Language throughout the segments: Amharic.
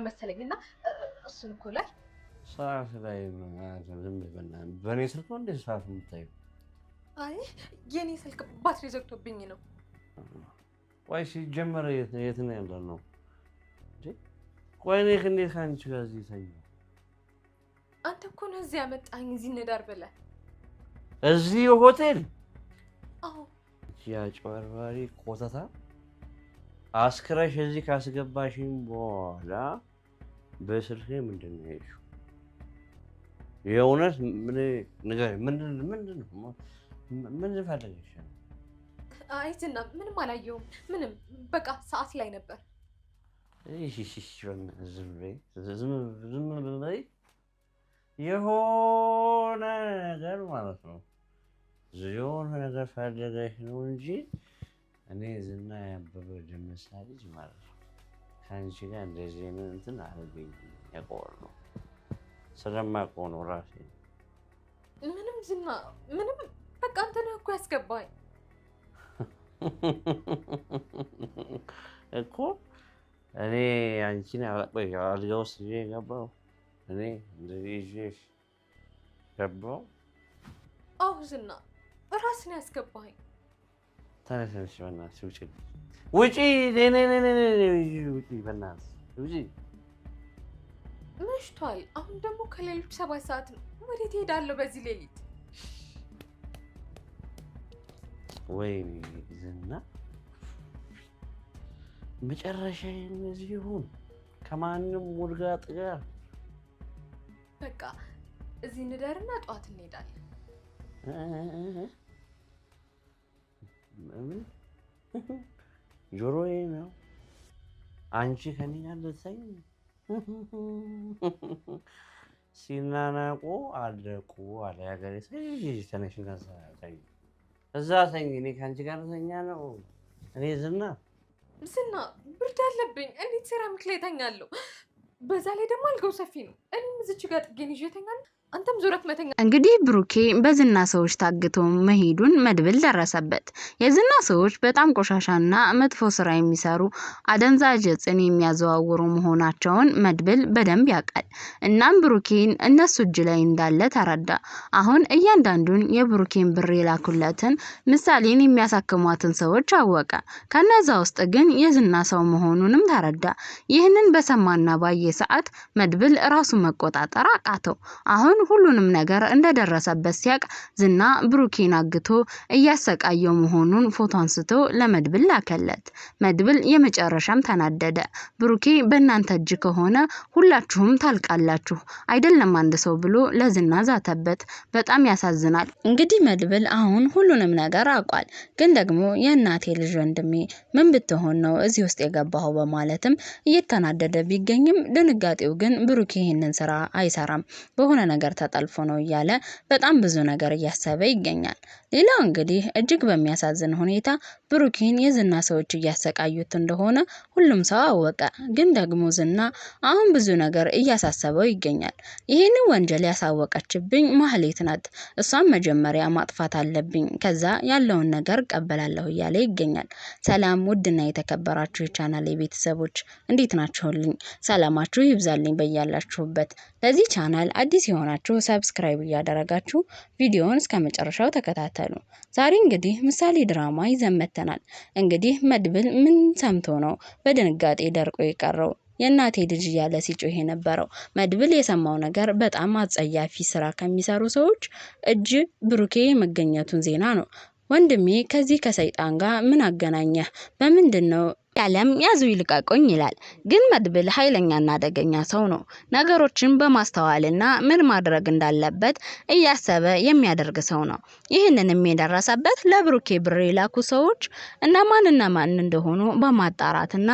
መሰለኝና እሱን እኮ ላይ ሰዓት ላይ ዝም ብለና በኔ ስልክ ነው እንደ ሰዓት የምታየው? አይ የኔ ስልክ ባትሪ ዘግቶብኝ ነው። ቆይ ሲጀመር የት ነው ያለው? ቆይ እኔ እንዴት ካንቺ ጋር እዚህ ተኛው? አንተ እኮ ነው እዚህ ያመጣኝ እዚህ እንዳር ብለህ እዚህ ሆቴል? አዎ ያ ጨዋርባሪ ቆታታ አስክራሽ እዚህ ካስገባሽኝ በኋላ በስልኬ ምንድን ነው ያልሽው? የእውነት ምን ፈልገሽ ነው? አይ ዝና ምንም አላየሁም። ምንም በቃ ሰዓት ላይ ነበር። ዝም በይ የሆነ ነገር ማለት ነው። የሆነ ነገር ፈልገሽ ነው እንጂ እኔ ዝና ያበበ ደመሳ ልጅ ማለት ነው ከአንቺ ጋር እንደዚህ እንትን አልገኝም። ያውቀዋል ነው ስለማውቀው ነው ራሴ። ምንም ዝና ምንም በቃ አንተ ነህ እኮ ያስገባኝ እኮ እኔ አንቺን አልጋ ውስጥ ይዤ ገባሁ። እኔ እንደዚህ ይዤሽ ገባሁ። አዎ ዝና ራስን ያስገባኝ። ተነሽ በእናትሽ ውጪ ውጪ በእናትሽ ውጪ። መሽቷል። አሁን ደግሞ ከሌሊቱ 7 ሰዓት ነው። ወዴት እሄዳለሁ በዚህ ሌሊት? ወይኔ ዝና መጨረሻዬ እንደዚህ ይሁን ከማንም ውድጋጥ ጋር። በቃ እዚህ እንደርና ጠዋት እንሄዳለን። ጆሮዬ ነው አንቺ ከኔ ጋር ልትተኝ ሲናናቁ አለቁ አለ ያገሬ ሰው። ተነሽና እዛ ተኝ። እኔ ከአንቺ ጋር ልተኛ ነው። እኔ ዝና ብርድ አለብኝ። እንዴት ሴራሚክ ላይ እተኛለሁ? በዛ ላይ ደግሞ አልጋው ሰፊ ነው። እኔም እዚች ጋር ጥጌን ይዤ እተኛለሁ። አንተም ዙረት መተኛ። እንግዲህ ብሩኬ በዝና ሰዎች ታግቶ መሄዱን መድብል ደረሰበት። የዝና ሰዎች በጣም ቆሻሻና መጥፎ ስራ የሚሰሩ አደንዛዥ ዕፅን የሚያዘዋውሩ መሆናቸውን መድብል በደንብ ያውቃል። እናም ብሩኬን እነሱ እጅ ላይ እንዳለ ተረዳ። አሁን እያንዳንዱን የብሩኬን ብር የላኩለትን ምሳሌን የሚያሳክሟትን ሰዎች አወቀ። ከነዛ ውስጥ ግን የዝና ሰው መሆኑንም ተረዳ። ይህንን በሰማና ባየ ሰዓት መድብል ራሱ መቆጣጠር አቃተው። አሁን ሁሉንም ነገር እንደደረሰበት ሲያቅ ዝና ብሩኬን አግቶ እያሰቃየው መሆኑን ፎቶ አንስቶ ለመድብል ላከለት። መድብል የመጨረሻም ተናደደ። ብሩኬ በእናንተ እጅ ከሆነ ሁላችሁም ታልቃላችሁ አይደለም አንድ ሰው ብሎ ለዝና ዛተበት። በጣም ያሳዝናል። እንግዲህ መድብል አሁን ሁሉንም ነገር አውቋል። ግን ደግሞ የእናቴ ልጅ ወንድሜ ምን ብትሆን ነው እዚህ ውስጥ የገባው በማለትም እየተናደደ ቢገኝም ድንጋጤው ግን ብሩኬ ይሄንን ስራ አይሰራም በሆነ ነገር ተጠልፎ ነው እያለ በጣም ብዙ ነገር እያሰበ ይገኛል። ሌላው እንግዲህ እጅግ በሚያሳዝን ሁኔታ ብሩኬን የዝና ሰዎች እያሰቃዩት እንደሆነ ሁሉም ሰው አወቀ። ግን ደግሞ ዝና አሁን ብዙ ነገር እያሳሰበው ይገኛል። ይሄንን ወንጀል ያሳወቀችብኝ ማህሌት ናት። እሷም መጀመሪያ ማጥፋት አለብኝ ከዛ ያለውን ነገር ቀበላለሁ እያለ ይገኛል። ሰላም ውድና የተከበራችሁ የቻናሌ ቤተሰቦች እንዴት ናችሁልኝ? ሰላማችሁ ይብዛልኝ በያላችሁበት። ለዚህ ቻናል አዲስ የሆናችሁ ሰብስክራይብ እያደረጋችሁ ቪዲዮውን እስከመጨረሻው ተከታተሉ። ዛሬ እንግዲህ ምሳሌ ድራማ ይዘን መጥተናል። እንግዲህ መድብል ምን ሰምቶ ነው በድንጋጤ ደርቆ የቀረው? የእናቴ ልጅ እያለ ሲጮህ የነበረው መድብል የሰማው ነገር በጣም አጸያፊ ስራ ከሚሰሩ ሰዎች እጅ ብሩኬ መገኘቱን ዜና ነው። ወንድሜ ከዚህ ከሰይጣን ጋር ምን አገናኘህ? በምንድነው ያለም ያዙ ይልቀቁኝ ይላል። ግን መድብል ኃይለኛና አደገኛ ሰው ነው። ነገሮችን በማስተዋልና ምን ማድረግ እንዳለበት እያሰበ የሚያደርግ ሰው ነው። ይህንንም የደረሰበት ለብሩኬ ብር የላኩ ሰዎች እነማን እንደሆኑ በማጣራትና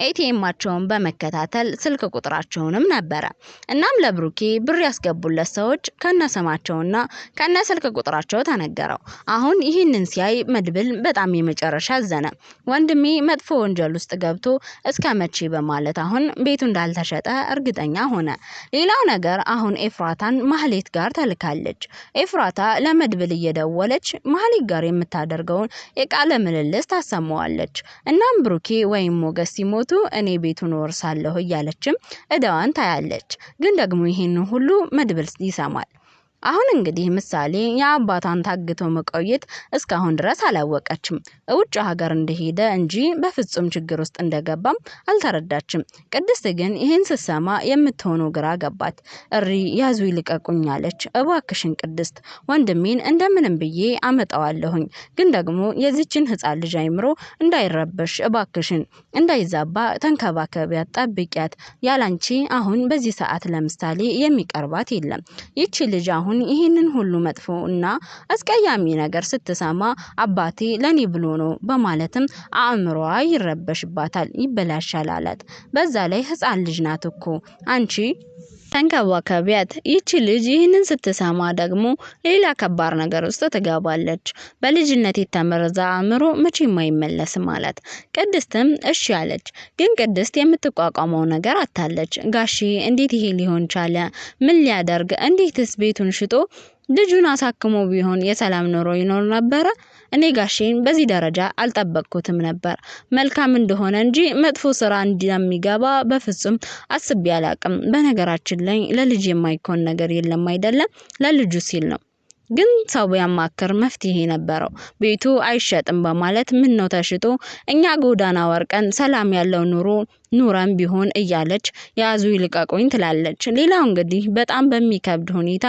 ኤቲኤማቸውን በመከታተል ስልክ ቁጥራቸውንም ነበረ። እናም ለብሩኬ ብር ያስገቡለት ሰዎች ከነስማቸውና ከነ ስልክ ቁጥራቸው ተነገረው። አሁን ይህንን ሲያይ መድብል በጣም የመጨረሻ አዘነ። ወንድሜ መጥፎ ወንጀል ውስጥ ገብቶ እስከ መቼ በማለት አሁን ቤቱ እንዳልተሸጠ እርግጠኛ ሆነ። ሌላው ነገር አሁን ኤፍራታን ማህሌት ጋር ተልካለች። ኤፍራታ ለመድብል እየደወለች ማህሌት ጋር የምታደርገውን የቃለ ምልልስ ታሰማዋለች። እናም ብሩኬ ወይም ሞገስ ሲሞቱ እኔ ቤቱን ወርሳለሁ እያለችም እዳዋን ታያለች። ግን ደግሞ ይሄን ሁሉ መድብል ይሰማል። አሁን እንግዲህ ምሳሌ የአባቷን ታግቶ መቆየት እስካሁን ድረስ አላወቀችም። ውጭ ሀገር እንደሄደ እንጂ በፍጹም ችግር ውስጥ እንደገባም አልተረዳችም። ቅድስት ግን ይህን ስትሰማ የምትሆነው ግራ ገባት። እሪ ያዙ ይልቀቁኝ አለች። እባክሽን ቅድስት ወንድሜን እንደምንም ብዬ አመጣዋለሁኝ፣ ግን ደግሞ የዚችን ህፃን ልጅ አይምሮ እንዳይረበሽ እባክሽን እንዳይዛባ ተንከባከቢያት፣ ጠብቂያት። ያላንቺ አሁን በዚህ ሰዓት ለምሳሌ የሚቀርባት የለም። ይቺ ልጅ አሁን ይህንን ሁሉ መጥፎ እና አስቀያሚ ነገር ስትሰማ አባቴ ለኔ ብሎ ነው በማለትም አእምሮዋ ይረበሽባታል፣ ይበላሻል አላት። በዛ ላይ ህፃን ልጅ ናት እኮ አንቺ ተንከባከቢያት። ይቺ ልጅ ይህንን ስትሰማ ደግሞ ሌላ ከባድ ነገር ውስጥ ትገባለች። በልጅነት የተመረዘ አእምሮ መቼም አይመለስም አላት። ቅድስትም እሺ አለች። ግን ቅድስት የምትቋቋመው ነገር አታለች። ጋሺ እንዴት ይሄ ሊሆን ቻለ? ምን ሊያደርግ? እንዴትስ ቤቱን ሽጦ ልጁን አሳክሞ ቢሆን የሰላም ኑሮ ይኖር ነበረ? እኔ ጋሼን በዚህ ደረጃ አልጠበቅኩትም ነበር። መልካም እንደሆነ እንጂ መጥፎ ስራ እንደሚገባ በፍጹም አስቤ አላቅም። በነገራችን ላይ ለልጅ የማይኮን ነገር የለም አይደለም፣ ለልጁ ሲል ነው። ግን ሰው ያማከር መፍትሄ ነበረው። ቤቱ አይሸጥም በማለት ምን ነው ተሽጦ እኛ ጎዳና ወርቀን ሰላም ያለው ኑሮ ኑረን ቢሆን እያለች ያዙ ይልቀቁኝ ትላለች። ሌላው እንግዲህ በጣም በሚከብድ ሁኔታ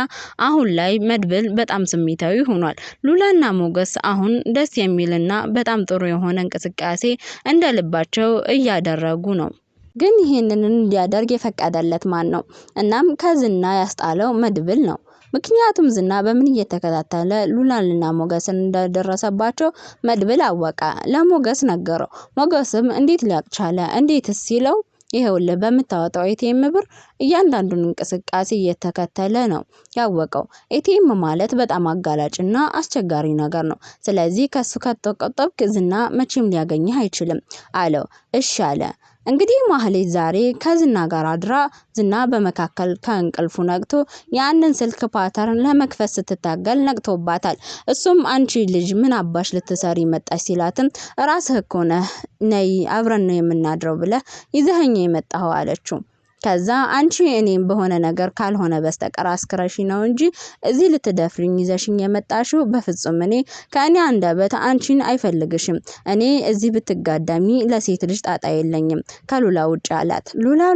አሁን ላይ መድብል በጣም ስሜታዊ ሆኗል። ሉላና ሞገስ አሁን ደስ የሚልና በጣም ጥሩ የሆነ እንቅስቃሴ እንደልባቸው እያደረጉ ነው። ግን ይሄንን ሊያደርግ የፈቀደለት ማን ነው? እናም ከዝና ያስጣለው መድብል ነው። ምክንያቱም ዝና በምን እየተከታተለ ሉላንና ሞገስን እንደደረሰባቸው መድብል አወቀ። ለሞገስ ነገረው። ሞገስም እንዴት ሊያውቅ ቻለ? እንዴትስ ሲለው ይሄውልህ በምታወጣው ኤቲኤም ብር እያንዳንዱን እንቅስቃሴ እየተከተለ ነው ያወቀው። ኤቲኤም ማለት በጣም አጋላጭና አስቸጋሪ ነገር ነው። ስለዚህ ከሱ ከተቆጠብክ ዝና መቼም ሊያገኝህ አይችልም አለው። እሺ አለ። እንግዲህ ማህሌት ዛሬ ከዝና ጋር አድራ ዝና በመካከል ከእንቅልፉ ነቅቶ ያንን ስልክ ፓተርን ለመክፈት ስትታገል ነቅቶባታል። እሱም አንቺ ልጅ ምን አባሽ ልትሰሪ መጣሽ ሲላትም ራስህ እኮ ነህ ነይ አብረን ነው የምናድረው ብለህ ይዘኸኝ የመጣኸው አለችው። ከዛ አንቺ እኔም በሆነ ነገር ካልሆነ በስተቀር አስክረሽ ነው እንጂ እዚህ ልትደፍሪኝ ይዘሽኝ የመጣሽው በፍጹም እኔ ከእኔ አንደበት አንቺን አይፈልግሽም። እኔ እዚህ ብትጋዳሚ ለሴት ልጅ ጣጣ የለኝም ከሉላ ውጭ አላት።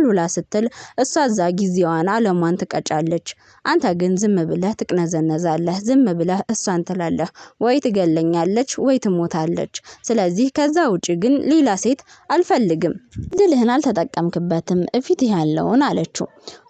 ሉላ ስትል እሷ እዛ ጊዜዋን አለሟን ትቀጫለች። አንተ ግን ዝም ብለህ ትቅነዘነዛለህ። ዝም ብለህ እሷን ትላለህ። ወይ ትገለኛለች ወይ ትሞታለች። ስለዚህ ከዛ ውጪ ግን ሌላ ሴት አልፈልግም። ድልህን አልተጠቀምክበትም እፊት ያለውን አለችው።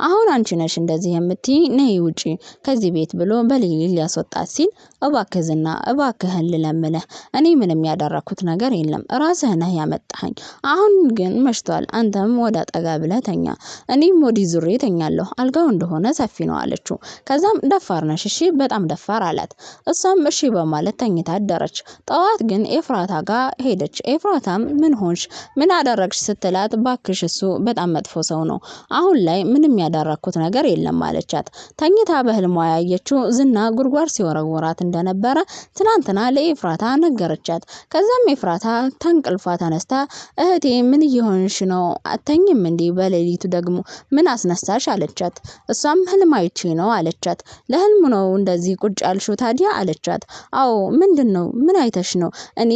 አሁን አንቺ ነሽ እንደዚህ የምትይ፣ ነይ ውጪ ከዚህ ቤት ብሎ በሌሊት ሊያስወጣት ሲል እባክህ ዝና እባክህን ልለምንህ፣ እኔ ምንም ያደረኩት ነገር የለም፣ ራስህ ነህ ያመጣኸኝ። አሁን ግን መሽቷል፣ አንተም ወደ አጠጋ ብለህ ተኛ፣ እኔም ወዲህ ዙሬ ተኛለሁ፣ አልጋው እንደሆነ ሰፊ ነው አለችው። ከዛም ደፋር ነሽ እሺ፣ በጣም ደፋር አላት። እሷም እሺ በማለት ተኝታ አደረች። ጠዋት ግን ኤፍራታ ጋር ሄደች። ኤፍራታም ምን ሆንሽ ምን አደረግሽ ስትላት ባክሽ እሱ በጣም መጥፎ ሰው ነው፣ አሁን ላይ ምንም ያደረኩት ነገር የለም አለቻት። ተኝታ በህልሟ ያየችው ዝና ጉድጓድ ሲወረወራት እንደነበረ ትናንትና ለኤፍራታ ነገረቻት። ከዛም ኤፍራታ ተንቅልፏ ተነስታ እህቴ ምን እየሆንሽ ነው? አተኝም እንዴ? በሌሊቱ ደግሞ ምን አስነሳሽ አለቻት። እሷም ህልም አይቼ ነው አለቻት። ለህልሙ ነው እንደዚህ ቁጭ ያልሽው ታዲያ አለቻት። አዎ ምንድነው? ምን አይተሽ ነው? እኔ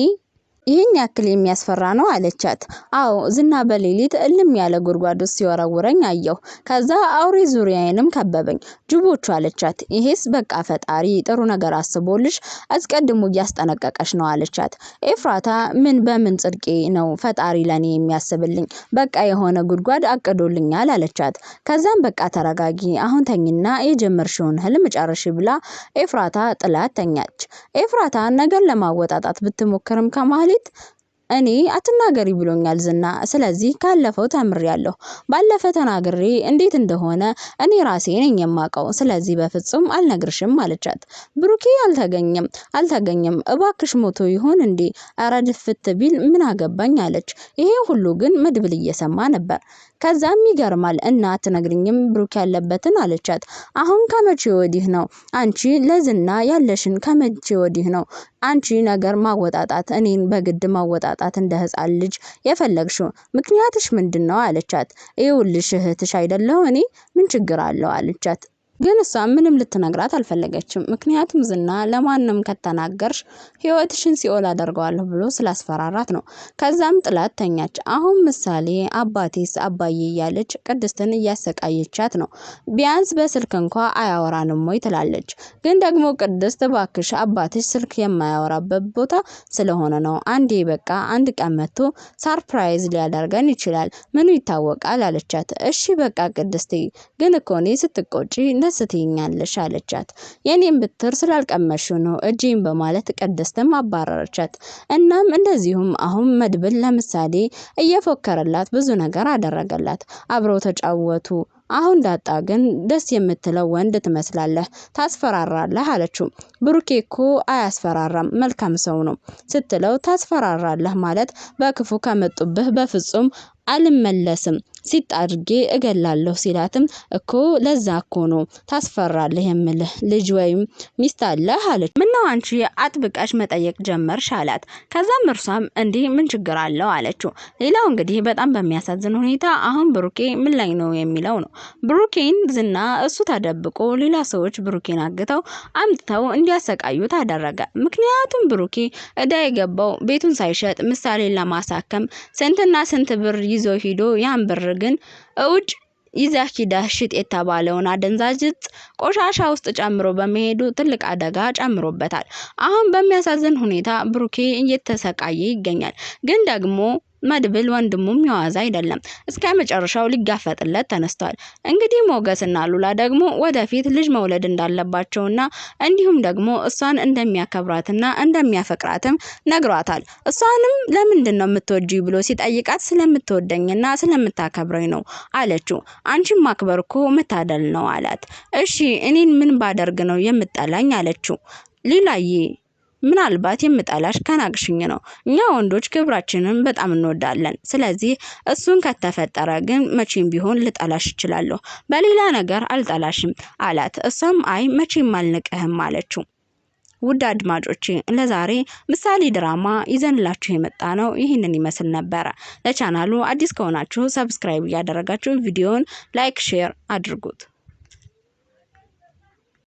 ይሄን ያክል የሚያስፈራ ነው አለቻት። አዎ ዝና በሌሊት እልም ያለ ጉድጓድ ውስጥ ሲወረውረኝ አየሁ። ከዛ አውሬ ዙሪያዬንም ከበበኝ ጅቦቹ አለቻት። ይሄስ በቃ ፈጣሪ ጥሩ ነገር አስቦልሽ አስቀድሞ እያስጠነቀቀሽ ነው አለቻት። ኤፍራታ ምን በምን ጽድቄ ነው ፈጣሪ ለኔ የሚያስብልኝ? በቃ የሆነ ጉድጓድ አቅዶልኛል አለቻት። ከዛም በቃ ተረጋጊ አሁን ተኝና የጀመርሽውን ህልም ጨርሽ ብላ ኤፍራታ ጥላት ተኛች። ኤፍራታ ነገር ለማወጣጣት ብትሞክርም ከማህሌት እኔ አትናገሪ ብሎኛል ዝና ስለዚህ ካለፈው ተምሬያለሁ ባለፈ ተናግሬ እንዴት እንደሆነ እኔ ራሴ ነኝ የማውቀው ስለዚህ በፍጹም አልነግርሽም አለቻት ብሩኬ አልተገኘም እባክሽ ሞቶ ይሆን እንዴ አረ ድፍት ቢል ምን አገባኝ አለች ይሄ ሁሉ ግን መድብል እየሰማ ነበር ከዛም ይገርማል እና አትነግሪኝም ብሩክ ያለበትን አለቻት አሁን ከመቼ ወዲህ ነው አንቺ ለዝና ያለሽን ከመቼ ወዲህ ነው አንቺ ነገር ማወጣጣት እኔን በግድ ማወጣጣት እንደ ህፃን ልጅ የፈለግሽው ምክንያትሽ ምንድነው አለቻት ይኸውልሽ እህትሽ አይደለሁ እኔ ምን ችግር አለው አለቻት ግን እሷ ምንም ልትነግራት አልፈለገችም ምክንያቱም ዝና ለማንም ከተናገርሽ ህይወትሽን ሲኦል አደርገዋለሁ ብሎ ስላስፈራራት ነው ከዛም ጥላት ተኛች አሁን ምሳሌ አባቴስ አባዬ እያለች ቅድስትን እያሰቃየቻት ነው ቢያንስ በስልክ እንኳን አያወራንም ወይ ትላለች ግን ደግሞ ቅድስት ባክሽ አባትሽ ስልክ የማያወራበት ቦታ ስለሆነ ነው አንዴ በቃ አንድ ቀን መጥቶ ሰርፕራይዝ ሊያደርገን ይችላል ምኑ ይታወቃል አለቻት እሺ በቃ ቅድስቴ ግን እኮ እኔ ስትቆጪ ደስተኛለሽ አለቻት የኔን ብትር ስላልቀመሽው ነው እጄን በማለት ቅድስትም አባረረቻት እናም እንደዚሁም አሁን መድብል ለምሳሌ እየፎከረላት ብዙ ነገር አደረገላት አብረው ተጫወቱ አሁን ዳጣ ግን ደስ የምትለው ወንድ ትመስላለህ ታስፈራራለህ አለችው ብሩኬ እኮ አያስፈራራም መልካም ሰው ነው ስትለው ታስፈራራለህ ማለት በክፉ ከመጡብህ በፍጹም አልመለስም ሲጣርጌ እገላለሁ ሲላትም እኮ ለዛ እኮ ነው ታስፈራለህ የምልህ ልጅ ወይም ሚስት አለህ አለች ምነው አንቺ አጥብቀሽ መጠየቅ ጀመርሽ አላት ከዛም እርሷም እንዴ ምን ችግር አለው አለችው ሌላው እንግዲህ በጣም በሚያሳዝን ሁኔታ አሁን ብሩኬ ምን ላይ ነው የሚለው ነው ብሩኬን ዝና እሱ ተደብቆ ሌላ ሰዎች ብሩኬን አግተው አምጥተው እንዲያሰቃዩት አደረገ ምክንያቱም ብሩኬ እዳ የገባው ቤቱን ሳይሸጥ ምሳሌን ለማሳከም ስንትና ስንት ብር ይዞ ሄዶ ያን ብር ግን እውጭ ይዛኪዳ ሽጥ የተባለውን አደንዛዥ ቆሻሻ ውስጥ ጨምሮ በመሄዱ ትልቅ አደጋ ጨምሮበታል አሁን በሚያሳዝን ሁኔታ ብሩኬ እየተሰቃየ ይገኛል ግን ደግሞ መድብል ወንድሙም ያዋዛ አይደለም እስከ መጨረሻው ሊጋፈጥለት ተነስቷል እንግዲህ ሞገስና ሉላ ደግሞ ወደፊት ልጅ መውለድ እንዳለባቸውና እንዲሁም ደግሞ እሷን እንደሚያከብራትና እንደሚያፈቅራትም ነግሯታል እሷንም ለምንድነው የምትወጂው ብሎ ሲጠይቃት ስለምትወደኝና ስለምታከብረኝ ነው አለችው አንቺም ማክበርኮ መታደል ነው አላት እሺ እኔን ምን ባደርግ ነው የምጠላኝ አለችው ሊላዬ ምናልባት የምጣላሽ ከናቅሽኝ ነው እኛ ወንዶች ክብራችንን በጣም እንወዳለን ስለዚህ እሱን ከተፈጠረ ግን መቼም ቢሆን ልጣላሽ ይችላልው በሌላ ነገር አልጣላሽም አላት እሷም አይ መቼም አልነቀህም አለችው ውድ አድማጮቼ ለዛሬ ምሳሌ ድራማ ይዘንላችሁ የመጣ ነው ይሄንን ይመስል ነበር ለቻናሉ አዲስ ከሆናችሁ ሰብስክራይብ ያደረጋችሁ ቪዲዮውን ላይክ ሼር አድርጉት